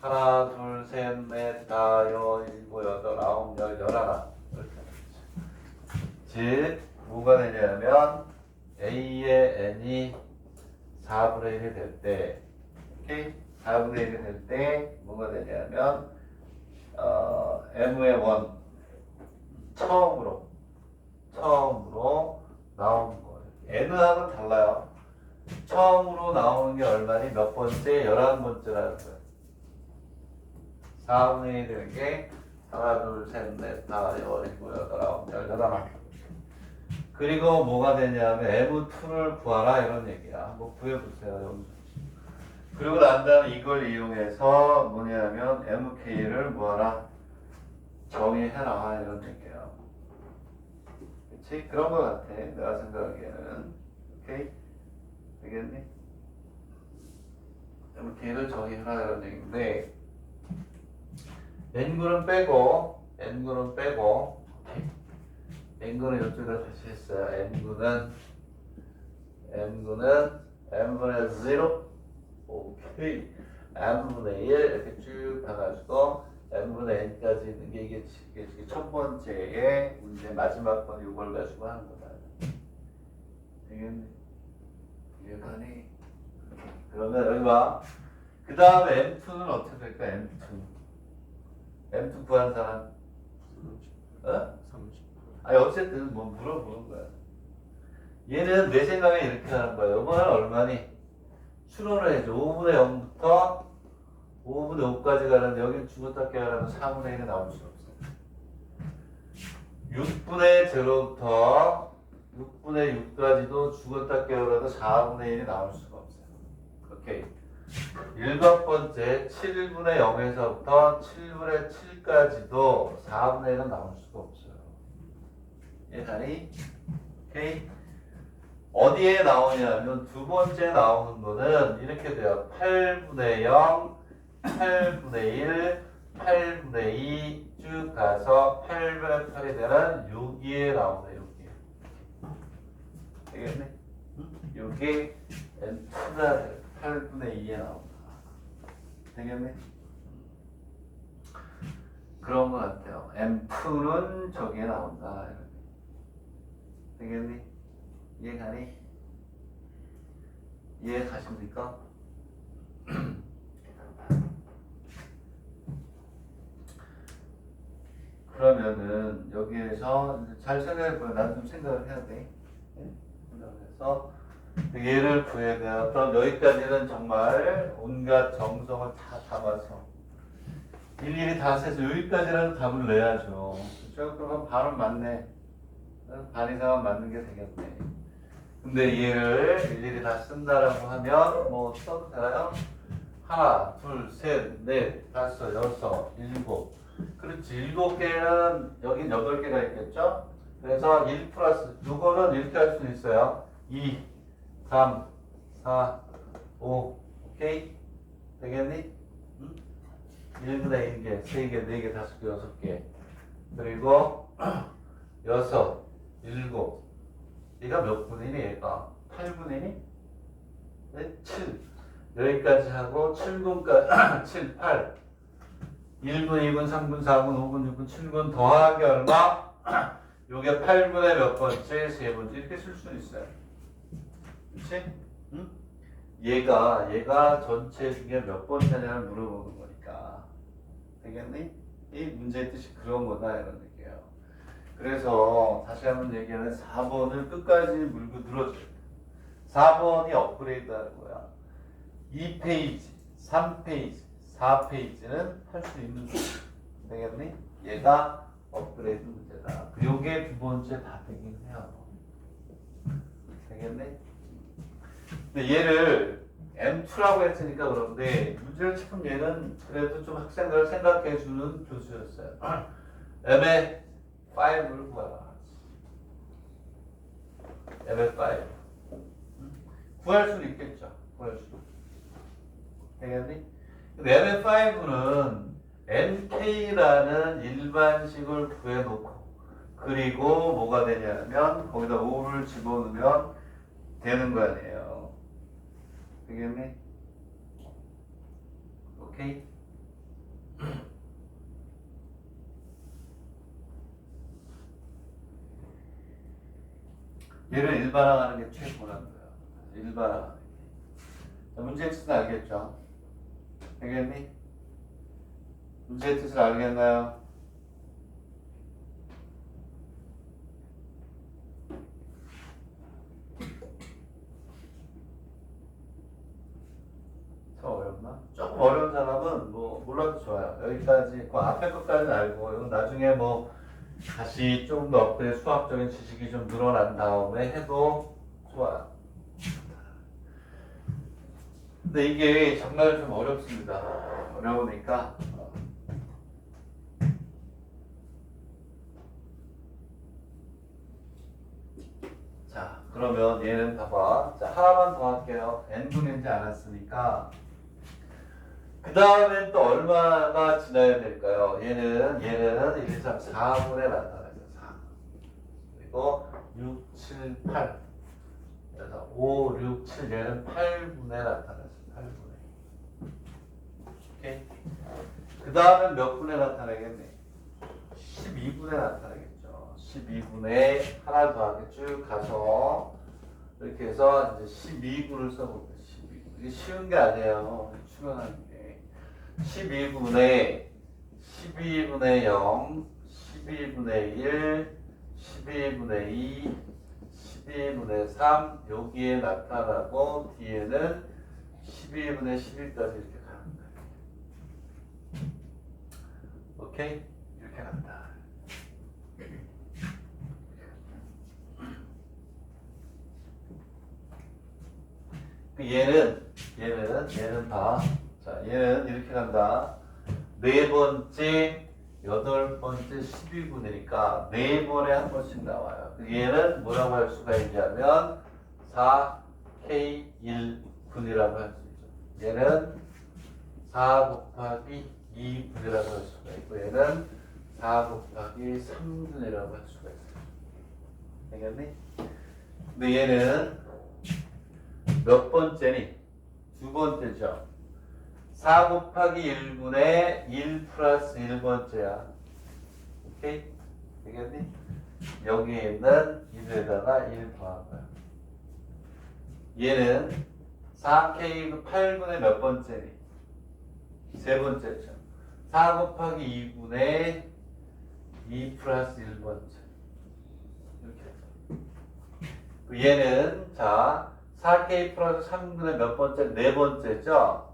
하나, 둘, 셋, 넷, 다, 여, 일곱, 여덟, 아홉, 열, 열하나 이렇게 즉 뭐가 되냐면 A의 N이 4분의 1이 될 때 오케이? 4분의 1이 될 때 뭐가 되냐면 M의 1 처음으로 나오는 거예요. N하고는 달라요. 처음으로 나오는 게 얼마니? 몇 번째? 11번째라는 거예요. 4분의 1이 되는 게 하나, 둘, 셋, 넷, 다, 여, 일곱, 여덟, 아홉, 열, 열하나. 그리고 뭐가 되냐면 M2를 구하라 이런 얘기야. 한번 구해보세요. 여기서. 그리고 난 다음에 이걸 이용해서 뭐냐면 MK를 뭐하라? 정의해라 이런 얘기예요. 그치? 그런 것 같아. 내가 생각하기에는. 오케이? 되겠니? MK를 정의해라 이런 얘기인데 N군은 빼고 N군은 이쪽에다 다시 했어요. N군은 N분의 0 오케이 N분의 1 이렇게 쭉 가가지고 N분의 N까지 있는 게 이게 첫 번째의 문제 마지막 번 이걸 가지고 하는 거다. 되겠네? 이해가니? 그러면 여기 봐. 그 다음에 M2는 어떻게 될까? M2 구한 사람? 30. 아니 어쨌든 뭐 물어보는 거야. 얘는 내 생각에 이렇게 하는 거야. 이거는 얼마니? 추론을 해줘. 5분의 0부터 5분의 5까지 가는데 여기는 죽었다 깨어나면 4분의 1이 나올 수 없어. 6분의 0부터 6분의 6까지도 죽었다 깨어나도 4분의 1이 나올 수가 없어요. 오케이. 일곱 번째 7분의 0에서부터 7분의 7까지도 4분의 1은 나올 수가 없어요. 이해가니? 오케이. 어디에 나오냐면 두 번째 나오는 거는 이렇게 돼요. 8분의 0, 8분의 1, 8분의 2 쭉 가서 8분의 8이 되는 여기에 나오네. 여기에. 되겠네? 여기 N2가 8분의 2에 나온다. 되겠네? 그런 것 같아요. M프는 저기에 나온다. 되겠니? 이해가니? 이해 가십니까? 그러면은 여기에서 잘 생각해보면 나도 좀 생각을 해야 돼. 그래서 얘를 구해야 돼요. 그럼 여기까지는 정말 온갖 정성을 다 담아서 일일이 다 세서 여기까지는 답을 내야죠. 그렇죠? 그럼 반은 맞네. 반 이상은 맞는 게 되겠네. 근데 얘를 일일이 다 쓴다라고 하면 뭐 써도 되나요? 하나, 둘, 셋, 넷, 다섯, 여섯, 일곱. 그렇지. 7개는 여긴 8개가 있겠죠? 그래서 1 플러스 요거는 이렇게 할 수 있어요. 2, 3, 4, 5. 오케이? 되겠니? 응? 1분의 1개, 3개, 4개, 5개, 6개. 그리고 6, 7. 얘가 몇 분이니 얘가? 8분이니? 네? 7. 여기까지 하고 7분까지 7, 8. 1분, 2분, 3분, 4분, 5분, 6분, 7분 더하기 얼마? 요게 8분의 몇 번째, 세 번째 이렇게 쓸 수 있어요. 그렇지? 응? 얘가 전체 중에 몇 번째냐를 물어보는 거니까. 되겠니? 이 문제의 뜻이 그런 거다 이런 얘기예요. 그래서 다시 한번 얘기하면 4번을 끝까지 물고 늘어줘야 돼. 4번이 업그레이드 하는 거야. 2페이지, 3페이지, 4페이지는 할 수 있는 거야. 되겠니? 얘가 업그레이드 문제다. 요게 두 번째 답이긴 해요. 되겠네? 근데 얘를 M2라고 했으니까 그런데 문제를 참 얘는 그래도 좀 학생들을 생각해주는 교수였어요. M의 5를 구하라. M의 5. 구할 수는 있겠죠. 구할 수. 되겠니? 근데 M의 5는 NK라는 일반식을 구해놓고 그리고 뭐가 되냐면 거기다 5를 집어넣으면 되는 거 아니에요. 되겠니? 오케이? 얘를 일반화하는 게 최고라는 거예요. 일반화하는 게. 자, 문제의 뜻은 알겠죠? 되겠니? 문제의 뜻을 알겠나요? 더 어렵나? 조금 어려운 사람은 뭐 몰라도 좋아요. 여기까지 그 앞에 것까지는 알고 이건 나중에 뭐 다시 조금 더 업그레이드 수학적인 지식이 좀 늘어난 다음에 해도 좋아요. 근데 이게 정말 좀 어렵습니다. 어려우니까 자 그러면 얘는 봐봐. 자 하나만 더 할게요. n분인지 않았으니까 그 다음엔 또 얼마나 지나야 될까요? 얘는 1, 2, 3, 4분에 나타나죠. 4. 그리고 6, 7, 8. 그래서 5, 6, 7 얘는 8분에 나타났어요. 8분에. 오케이. 그 다음엔 몇 분에 나타나겠네? 12분에 나타나겠죠. 12분에 하나 더하게 쭉 가서 이렇게 해서 이제 12분을 써볼게요. 12분. 이게 쉬운 게 아니에요. 추론하는 게. 12분의 0, 12분의 1, 12분의 2, 12분의 3 여기에 나타나고 뒤에는 12분의 11까지 이렇게 가는 거예요. 오케이? 이렇게 간다. 얘는 봐. 자, 얘는 이렇게 간다. 네 번째, 여덟 번째 12분이니까 네 번에 한 번씩 나와요. 얘는 뭐라고 할 수가 있냐면 4K1분이라고 할 수 있죠. 얘는 4 곱하기 2분이라고 할 수가 있고 얘는 4 곱하기 3분이라고 할 수가 있어요. 되겠니? 근데 얘는 몇 번째니? 두 번째죠. 4 곱하기 1분의 1 플러스 1번째야. 오케이? 되겠니? 여기에 있는 1에다가 1 더한 거야. 얘는 4K 8분의 몇 번째니? 세 번째죠. 4 곱하기 2분의 2 플러스 1번째. 이렇게. 얘는, 자, 4K 플러스 3분의 몇 번째? 네 번째죠?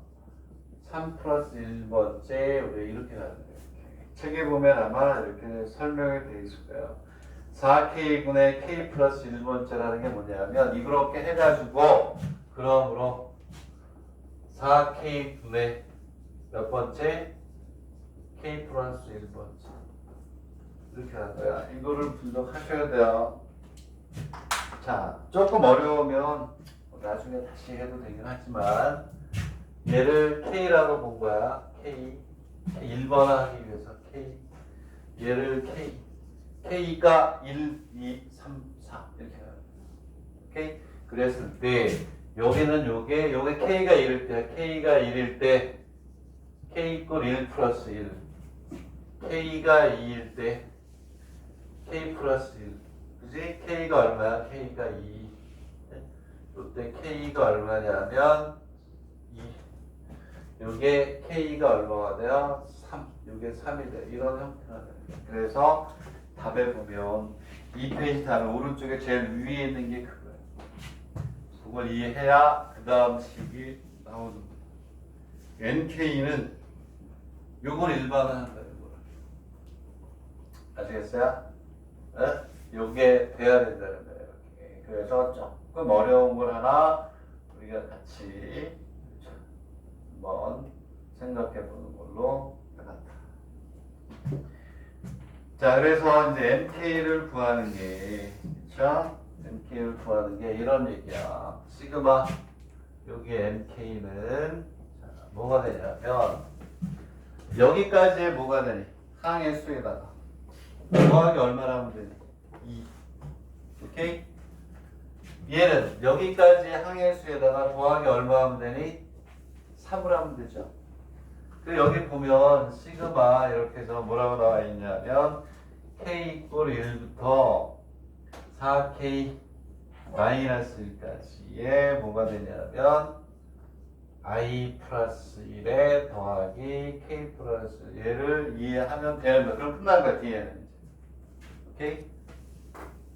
3 플러스 1번째. 우리 이렇게 가는 거예요. 책에 보면 아마 이렇게 설명이 되어 있을 거예요. 4K분의 K 플러스 1번째라는 게 뭐냐면, 이렇게 해가지고, 그러므로 4K분의 몇 번째? K 플러스 1번째. 이렇게 하는 거야. 이거를 분석하셔야 돼요. 자, 조금 어려우면 나중에 다시 해도 되긴 하지만 얘를 K라고 본 거야. K. 1번화 하기 위해서 K. 얘를 K. K가 1, 2, 3, 4 이렇게 하는 거야. 오케이? 그랬을 때 여기는 요게 K가 1일 때 K가 1일 때 K 이꼴 1 플러스 1. K가 2일 때 K 플러스 1. 그지? K가 얼마야? K가 2. 이때 K가 얼마냐면 2. 요게 K가 얼마가 돼요? 3. 요게 3이 돼. 이런 형태가 돼요. 그래서 답에 보면 2페이지 답의 오른쪽에 제일 위에 있는 게 그거예요. 그걸 이해해야 그 다음 식이 나오는 거예요. NK는 요걸 일반화하는 거예요. 아시겠어요? 요게 돼야 된다는 거예요. 이렇게. 그래서 조금 어려운 걸 하나 우리가 같이 한번 생각해 보는 걸로 해봤다. 자, 그래서 이제 MK를 구하는 게, 그쵸? MK를 구하는 게 이런 얘기야. 시그마, 여기 MK는, 자, 뭐가 되냐면, 여기까지의 뭐가 되니? 항의 수에다가. 더하기 얼마나 하면 되니? 2. 오케이? 얘는 여기까지 항의 수에다가 더하기 얼마 하면 되니? 3을 하면 되죠. 그리고 여기 보면 시그마 이렇게 해서 뭐라고 나와 있냐면 K 이꼴 1부터 4K 마이너스 1까지의 뭐가 되냐면 I 플러스 1에 더하기 K 플러스 얘를 이해하면 되는 거야. 그럼 끝난 거야, 뒤에는. 오케이?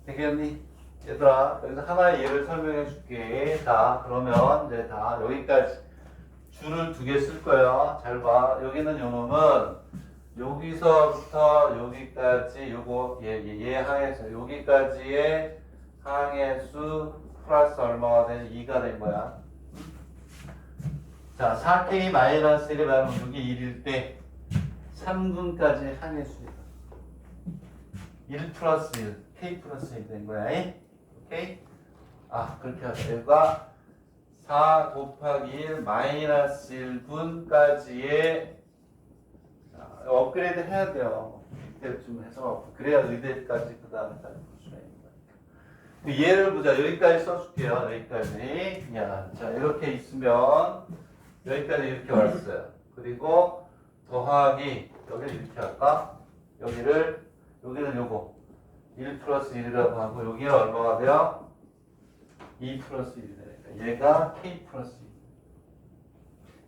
되겠니? 얘들아, 여기서 하나의 예를 설명해 줄게. 자, 그러면 이제 다 여기까지 줄을 2개 쓸 거야. 잘 봐. 여기는 요놈은 여기서부터 여기까지 요거 얘 항해수 여기까지의 항해수 플러스 얼마가 되니? 2가 된 거야. 자, 4K 마이너스 1이 바로 여기 1일 때 3분까지 항해수야. 1 플러스 1, K 플러스 1 된 거야. 오케이? 아, 그렇게 하자. 여기가 4 곱하기 1 마이너스 1분까지의 업그레이드 해야 돼요. 이때쯤 해서 그래야 의대까지 그 다음에까지 볼 수가 있는 거니까. 얘를 보자. 여기까지 써줄게요. 여기까지. 야, 자, 이렇게 있으면 여기까지 이렇게 왔어요. 그리고 더하기 여기를 이렇게 할까? 여기는 요거 1 플러스 1이라고 하고 여기는 얼마가 돼요? 2 플러스 1이 되니까 얘가 K 플러스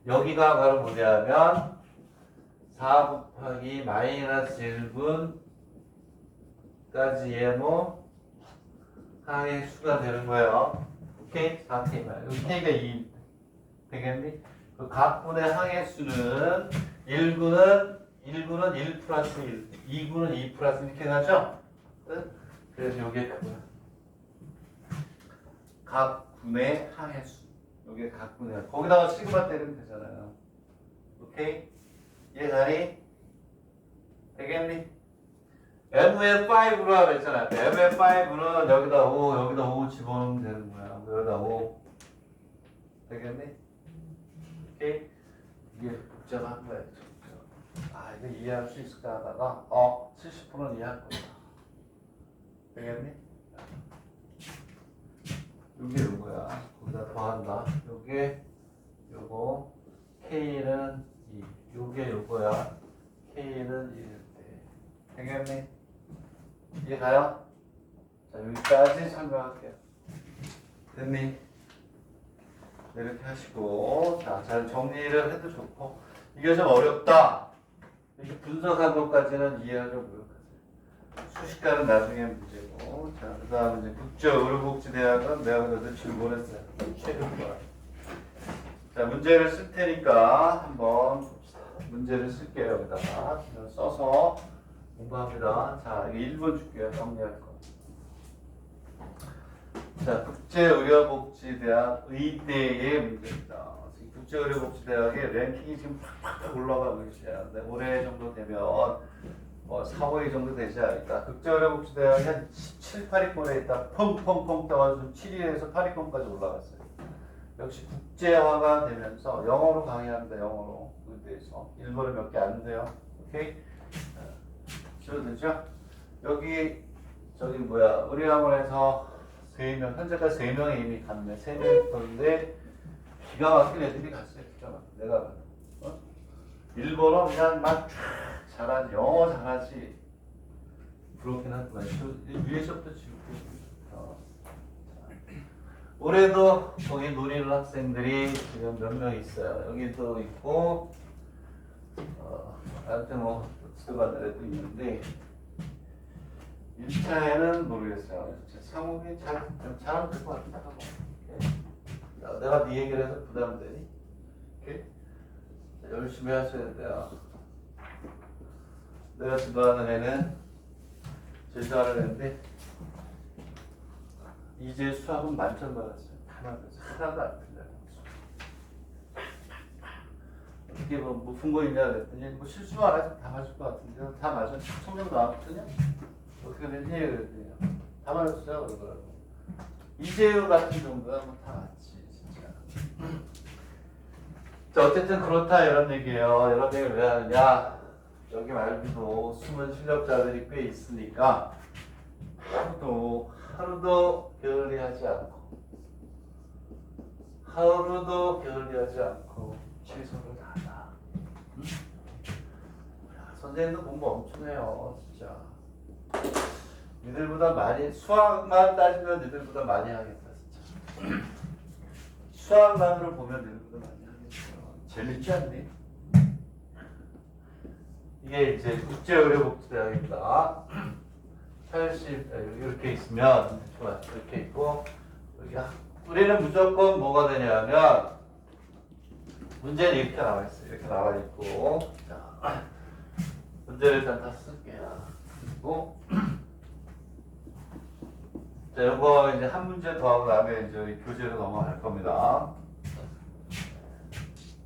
1. 여기가 바로 뭐냐면 4 곱하기 마이너스 1분까지의 뭐 항의 수가 되는 거예요. 오케이? 4K만. 여기 K가 2 되겠니? 그 각분의 항의 수는 1군은 1 플러스 1, 2군은 2 플러스 이렇게 가죠? 그래서 요게 그거야. 각군의 항의 수. 요게 각군의 거기다가 시그마 때리면 되잖아요. 오케이? 이해가니? 되겠니? MF5로 하고 있잖아. MF5는 여기다 5 집어넣으면 되는 거야. 여기다 5. 되겠니? 오케이? 이게 복잡한 거야. 아, 이거 이해할 수 있을까 하다가 70%는 이해할 거야. 되겠니? 요게 요거야. 거기다 더한다. 요게 요거 K는 2. 요게 요거야. K는 1. 되겠니? 이해 가요? 자, 여기까지 설명할게요. 됐니? 이렇게 하시고, 자, 잘 정리를 해도 좋고, 이게 좀 어렵다. 이렇게 분석한 것까지는 이해하려고 노력하세요. 수식가는 나중에 문제고, 자, 그 다음에 이제 국제의료복지대학은 내가 그래도 질문했어요. 최근과. 자, 문제를 쓸 테니까 한번 봅시다. 문제를 쓸게요. 여기다가 써서 공부합니다. 자, 이거 1분 줄게요. 정리할 거. 자, 국제의료복지대학 의대의 문제입니다. 국제의료복지대학의 랭킹이 지금 팍팍 올라가고 있어요. 네, 올해 정도 되면 뭐 4, 5위 정도 되지 않을까. 국제의료복지대학이 한 17, 8위권에 있다. 펑펑펑 떠가지고 7위에서 8위권까지 올라갔어요. 역시 국제화가 되면서 영어로 강의합니다. 영어로 의대에서 일본어 몇 개 안 돼요. 오케이? 지워되죠? 여기 저기 뭐야 의료학원에서 3명 현재까지 3명이 이미 갔네. 3명 있었는데 기가 막힌 애들이 갔어요. 기가 막힌 내가 봐도. 어? 일본어 그냥 막 잘하지. 영어 잘하지. 그렇긴 하지만 위에서부터 지우고 올해도 거기 노리는 학생들이 지금 몇 명 있어요. 여기도 있고 하여튼 뭐 들어가는 애도 있는데 1차에는 모르겠어요. 상욱이 잘하면 될 것 같은데 하고. 내가 네 얘기를 해서 부담되니? 오케이? 자, 열심히 하셔야 돼요. 내가 지도하는 애는 제일 좋아하는 애인데 이제 수학은 만점 받았어요. 다 맞았어요. 하나도 안 틀려요. 어떻게 뭐 무슨 거 있냐 그랬더니 뭐 실수만 안 해서 다 맞을 것 같은데 다 맞아. 성적도 안 붙으냐? 어떻게 되지? 그랬더니 다 맞았어요. 그러더라고. 이재유 같은 정도야 뭐 다 맞지 진짜. 자, 어쨌든 그렇다 이런 얘기예요. 이런 얘기를 왜 하느냐? 여기 말고도 숨은 실력자들이 꽤 있으니까 하루도 게을리하지 않고 최선을 다한다. 응? 선생님도 공부 엄청 해요, 진짜. 니들보다 많이 수학만 따지면 니들보다 많이 하겠다, 진짜. 수학만으로 보면 니들보다 많이 하겠죠. 재밌지 않니? 이게 이제 국제의료복지대학입니다. 80 이렇게 있으면 좋아요. 이렇게 있고 여기 우리는 무조건 뭐가 되냐면 문제는 이렇게 나와 있어요. 이렇게 나와 있고 자, 문제를 일단 다 쓸게요. 그리고 자, 이거 이제 한 문제 더 하고 나면 이제 교재로 넘어갈 겁니다.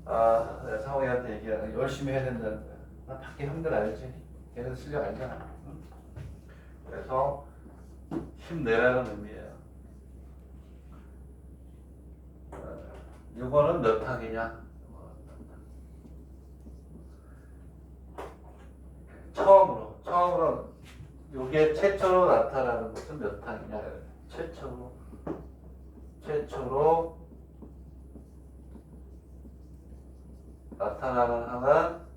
내가 상호이한테 얘기하는 열심히 해야 된다는 거야. 나 밖에 형들 알지? 걔네들 실력 알잖아. 응? 그래서 힘내라는 의미예요. 이거는 몇 항이냐? 처음으로 이게 최초로 나타나는 것은 몇 항이냐? 최초로 나타나는 항은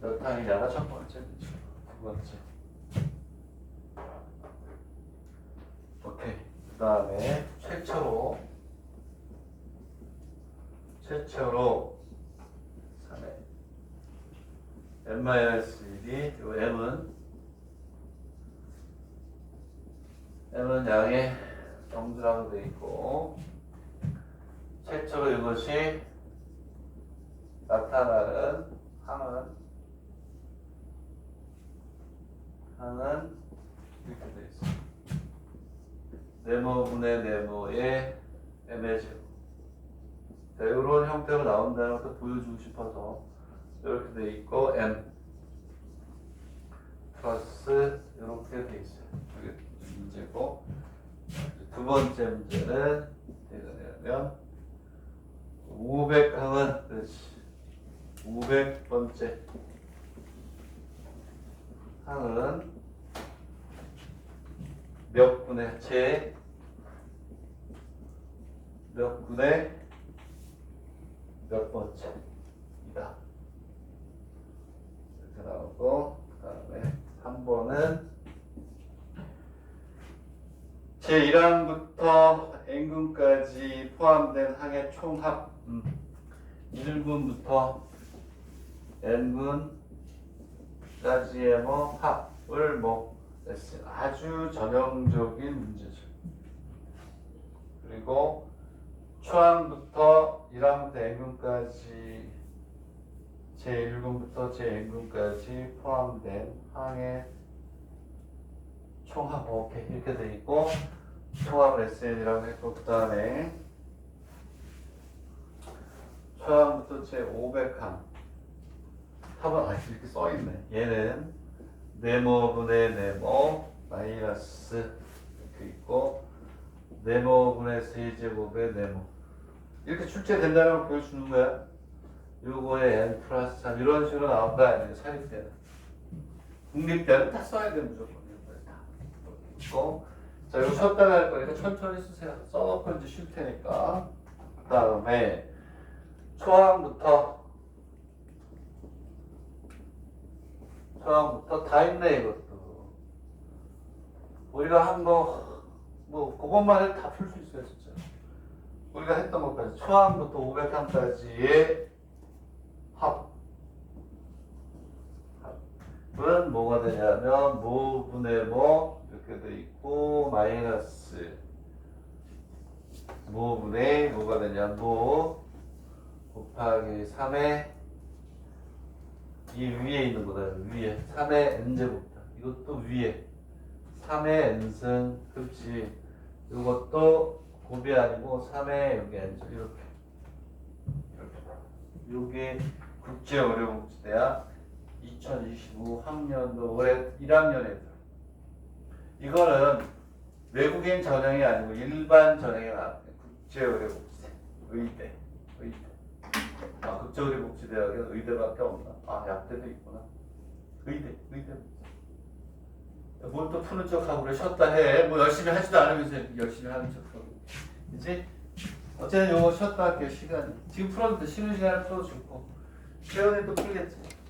몇 항이냐가 첫 번째 문제. 두 번째. 오케이. 그 다음에 최초로 3회 n-1이 요 m은 양의 정수라고 되어 있고 최초로 이것이 나타나는 항은 이렇게 되어 있습니다. 네모분의 네모의 m의 제곱. 이런 형태로 나온다는 것도 보여주고 싶어서 이렇게 되어 있고 m 플러스 이렇게 되어 있어요. 이게 문제고 두 번째 문제는 되면 500항은 그렇지 500번째 항은 몇 분의 몇 번째? 이다. 이렇게 나오고 그다음에 3번은 제1항부터 n군까지 포함된 항의 총합 1군부터 n군까지의 뭐 합을 뭐 했어요. 아주 전형적인 문제죠. 그리고 초항부터 1항부터 n군까지 제1군부터 제-n군까지 포함된 항의 총합 오케이 이렇게 돼 있고 총합 SN이라고 했고 그 다음에 초항부터 제500항 합은 이렇게 써 있네. 얘는 네모분의 네모 마이너스 이렇게 있고 네모분의 세제곱의 네모 이렇게 출제된다는 걸 보여주는 거야. 요거에 n 플러스 3 이런 식으로 나올 거 아니에요. 사립 때는 국립 때는 다 써야 돼 무조건. 자, 이거 쉬었다가 할 거니까 천천히 쓰세요. 써놓고 이제 쉴 테니까. 그 다음에 초항부터 다 있네 이것도. 우리가 한 거 뭐 그것만 해도 다 풀 수 있어요 진짜. 우리가 했던 것까지 초항부터 500항까지의 합은 뭐가 되냐면 모분의 뭐 이렇게 돼 있고 마이너스 모분의 뭐가 되냐 모 곱하기 3의 이 위에 있는 거다. 위에 3의 n제곱다. 이것도 위에 3의 n승 그렇지. 이것도 곱이 아니고 3의 여기 n승 이렇게 요게 국제어려움지대학 2025 학년도 올해 1학년에 이거는 외국인 전형이 아니고 일반 전형에 나왔대. 국제의료복지대 의대. 아 국제의료복지대학에 의대밖에 없나? 아 약대도 있구나. 의대. 뭘 또 푸는 척하고 그래 쉬었다 해. 뭐 열심히 하지도 않으면서 열심히 하는 척하고. 이제 어쨌든 요거 쉬었다 할게요 시간. 지금 풀어도 돼. 쉬는 시간에 풀어도 좋고. 시간에 또 풀겠지.